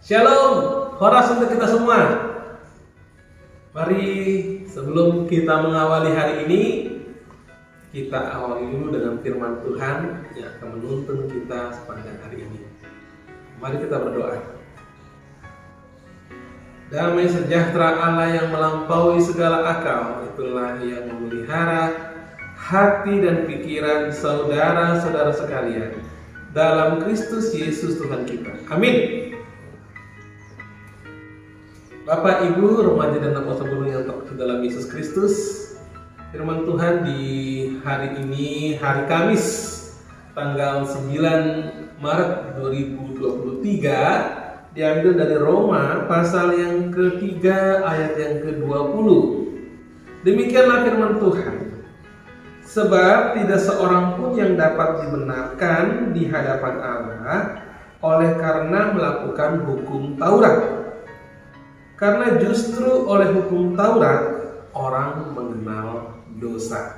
Shalom, horas untuk kita semua. Mari sebelum kita mengawali hari ini, kita awali dulu dengan firman Tuhan yang akan menuntun kita sepanjang hari ini. Mari kita berdoa. Damai sejahtera Allah yang melampaui segala akal, itulah yang memelihara hati dan pikiran saudara-saudara sekalian dalam Kristus Yesus Tuhan kita. Amin. Bapak, Ibu, remaja dan apostle gunung yang terkasih dalam Yesus Kristus, firman Tuhan di hari ini, hari Kamis, tanggal 9 Maret 2023, diambil dari Roma, pasal yang ketiga, ayat yang ke-20. Demikianlah firman Tuhan. Sebab tidak seorang pun yang dapat dibenarkan di hadapan Allah oleh karena melakukan hukum Taurat. Karena justru oleh hukum Taurat orang mengenal dosa.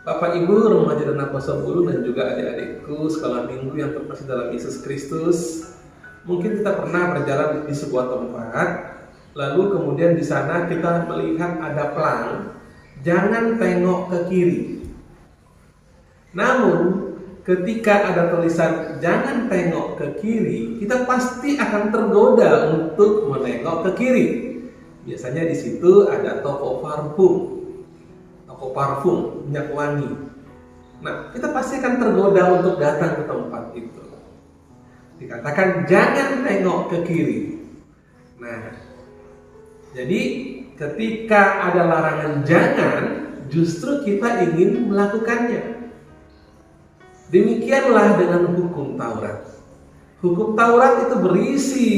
Bapak, Ibu, remaja dan apostle guru dan juga adik-adikku sekolah minggu yang terkasih dalam Yesus Kristus, mungkin kita pernah berjalan di sebuah tempat, lalu kemudian di sana kita melihat ada pelang, jangan tengok ke kiri. Namun ketika ada tulisan jangan tengok ke kiri, kita pasti akan tergoda untuk menengok ke kiri. Biasanya di situ ada toko parfum, minyak wangi. Nah, kita pasti akan tergoda untuk datang ke tempat itu. Dikatakan jangan tengok ke kiri. Nah, jadi ketika ada larangan jangan, justru kita ingin melakukannya. Demikianlah dengan hukum Taurat. Hukum Taurat itu berisi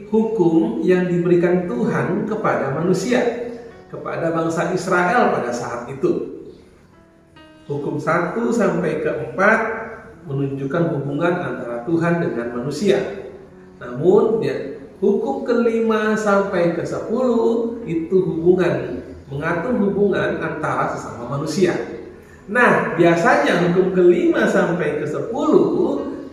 hukum yang diberikan Tuhan kepada manusia, kepada bangsa Israel pada saat itu. Hukum 1 sampai ke 4 menunjukkan hubungan antara Tuhan dengan manusia. Namun hukum ke-5 sampai ke-10 itu mengatur hubungan antara sesama manusia. Nah, biasanya hukum ke-5 sampai ke-10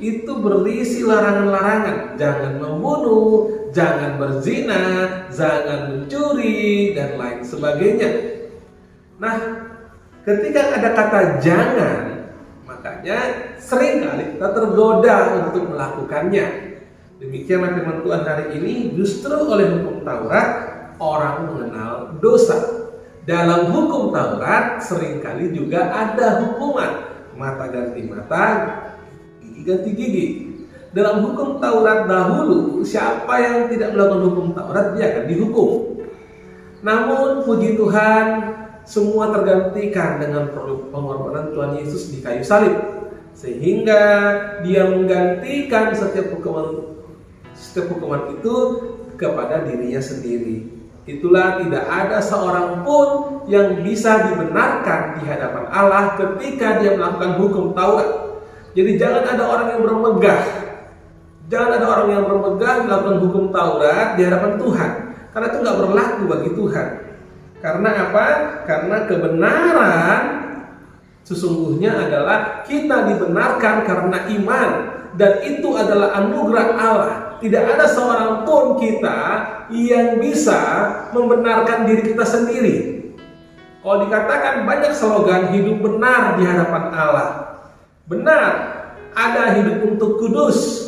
itu berisi larangan-larangan. Jangan membunuh, jangan berzina, jangan mencuri, dan lain sebagainya. Nah, ketika ada kata jangan, makanya seringkali kita tergoda untuk melakukannya. Demikianlah firman Tuhan hari ini, justru oleh hukum Taurat orang mengenal dosa. Dalam hukum Taurat seringkali juga ada hukuman mata ganti mata, gigi ganti gigi. Dalam hukum Taurat dahulu, siapa yang tidak melakukan hukum Taurat dia akan dihukum. Namun puji Tuhan, semua tergantikan dengan pengorbanan Tuhan Yesus di kayu salib, sehingga dia menggantikan setiap hukuman itu kepada dirinya sendiri. Itulah tidak ada seorang pun yang bisa dibenarkan di hadapan Allah ketika dia melakukan hukum Taurat. Jadi jangan ada orang yang bermegah melakukan hukum Taurat di hadapan Tuhan, karena itu nggak berlaku bagi Tuhan. Karena apa? Karena kebenaran sesungguhnya adalah kita dibenarkan karena iman, dan itu adalah anugerah Allah. Tidak ada seorang pun kita yang bisa membenarkan diri kita sendiri. Kalau dikatakan banyak slogan hidup benar di hadapan Allah. Benar, ada hidup untuk kudus.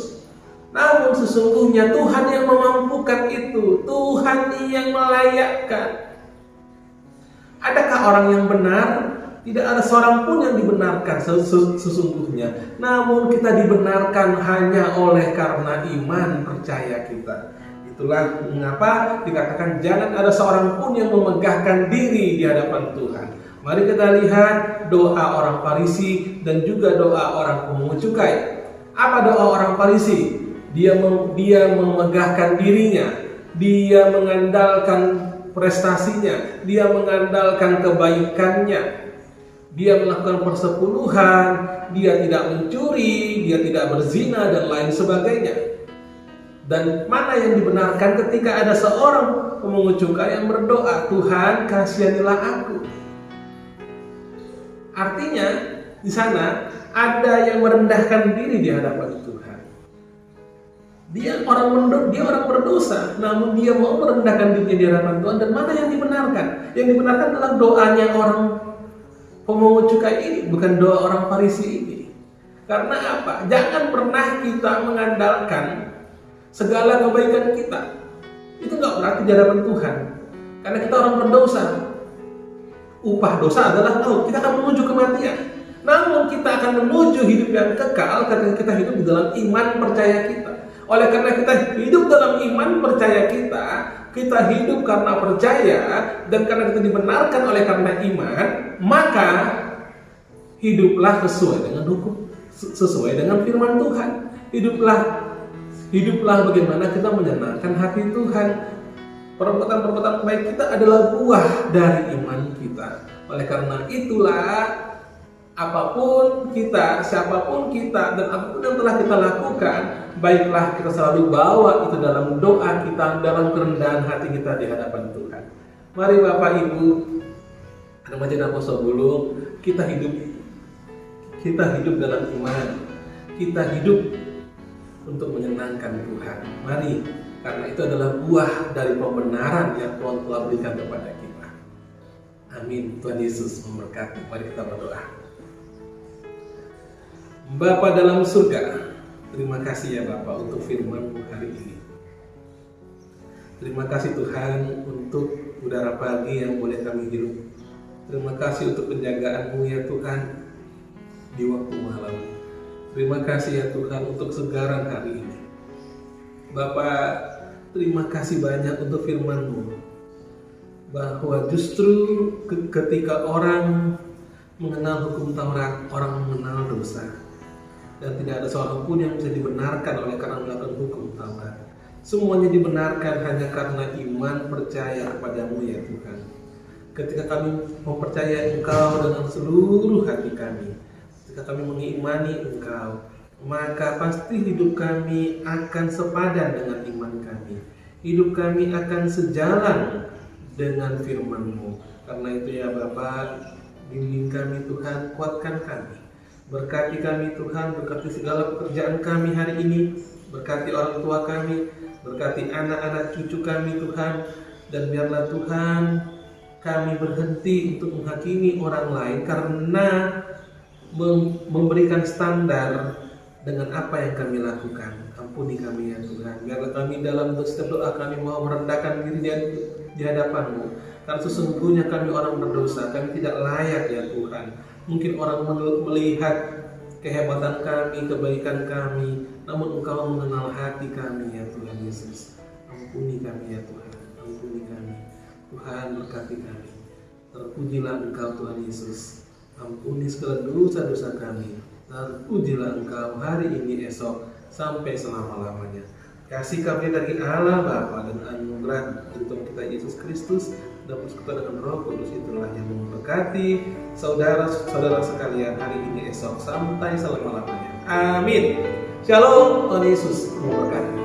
Namun sesungguhnya Tuhan yang memampukan itu, Tuhan yang melayakkan. Adakah orang yang benar? Tidak ada seorang pun yang dibenarkan sesungguhnya. Namun kita dibenarkan hanya oleh karena iman percaya kita. Itulah mengapa dikatakan jangan ada seorang pun yang memegahkan diri di hadapan Tuhan. Mari kita lihat doa orang Farisi dan juga doa orang pemungut cukai. Apa doa orang Farisi? Dia memegahkan dirinya, dia mengandalkan prestasinya, dia mengandalkan kebaikannya. Dia melakukan persepuluhan, dia tidak mencuri, dia tidak berzina, dan lain sebagainya. Dan mana yang dibenarkan ketika ada seorang pemungut cukai yang berdoa, Tuhan kasihanilah aku. Artinya di sana ada yang merendahkan diri di hadapan Tuhan. Dia orang berdosa, namun dia mau merendahkan dirinya di hadapan Tuhan. Dan mana yang dibenarkan? Yang dibenarkan adalah doanya orang pemungut cukai ini, bukan doa orang Farisi ini. Karena apa? Jangan pernah kita mengandalkan segala kebaikan kita. Itu nggak berarti di hadapan Tuhan. Karena kita orang berdosa. Upah dosa adalah maut. Kita akan menuju kematian. Namun kita akan menuju hidup yang kekal ketika kita hidup di dalam iman percaya kita. Oleh karena kita hidup dalam iman percaya kita hidup karena percaya, dan karena kita dibenarkan oleh karena iman, maka hiduplah sesuai dengan hukum, sesuai dengan firman Tuhan. Hiduplah bagaimana kita menyenangkan hati Tuhan. Perbuatan-perbuatan baik kita adalah buah dari iman kita. Oleh karena itulah apapun kita, siapapun kita, dan apapun yang telah kita lakukan, baiklah kita selalu bawa itu dalam doa kita, dalam kerendahan hati kita di hadapan Tuhan. Mari Bapak Ibu, remaja dan Apostol, kita hidup dalam iman. Kita hidup untuk menyenangkan Tuhan. Mari, karena itu adalah buah dari pembenaran yang Tuhan telah berikan kepada kita. Amin. Tuhan Yesus memberkati. Mari kita berdoa. Bapa dalam surga, terima kasih ya Bapak untuk firman-Mu hari ini. Terima kasih Tuhan untuk udara pagi yang boleh kami hirup. Terima kasih untuk penjagaan-Mu ya Tuhan di waktu malam. Terima kasih ya Tuhan untuk segaran hari ini. Bapak, terima kasih banyak untuk firman-Mu, bahwa justru ketika orang mengenal hukum Taurat, orang mengenal dosa. Dan tidak ada seorang pun yang bisa dibenarkan oleh karena melakukan hukum Taurat. Semuanya dibenarkan hanya karena iman percaya kepada-Mu ya Tuhan. Ketika kami mempercayai Engkau dengan seluruh hati kami, ketika kami mengimani Engkau, maka pasti hidup kami akan sepadan dengan iman kami. Hidup kami akan sejalan dengan firman-Mu. Karena itu ya Bapak, bimbing kami Tuhan, kuatkan kami. Berkati kami Tuhan, berkati segala pekerjaan kami hari ini, berkati orang tua kami, berkati anak-anak cucu kami Tuhan, dan biarlah Tuhan kami berhenti untuk menghakimi orang lain karena memberikan standar dengan apa yang kami lakukan. Ampuni kami ya Tuhan. Biarlah kami dalam setiap doa kami mau merendahkan diri di hadapan-Mu. Karena sesungguhnya kami orang berdosa, kami tidak layak ya Tuhan. Mungkin orang melihat kehebatan kami, kebaikan kami, namun Engkau mengenal hati kami ya Tuhan Yesus. Ampuni kami ya Tuhan, ampuni kami. Tuhan berkati kami. Terpujilah Engkau Tuhan Yesus. Ampuni segala dosa-dosa kami. Terpujilah Engkau hari ini, esok, sampai selama-lamanya. Kasih kami dari Allah Bapa dan anugerah dari Tuhan kita Yesus Kristus dan persekutuan dengan Roh Kudus itulah yang memberkati saudara-saudara sekalian hari ini, esok, sampai selama-lamanya. Amin. Shalom. Tuhan Yesus memberkati.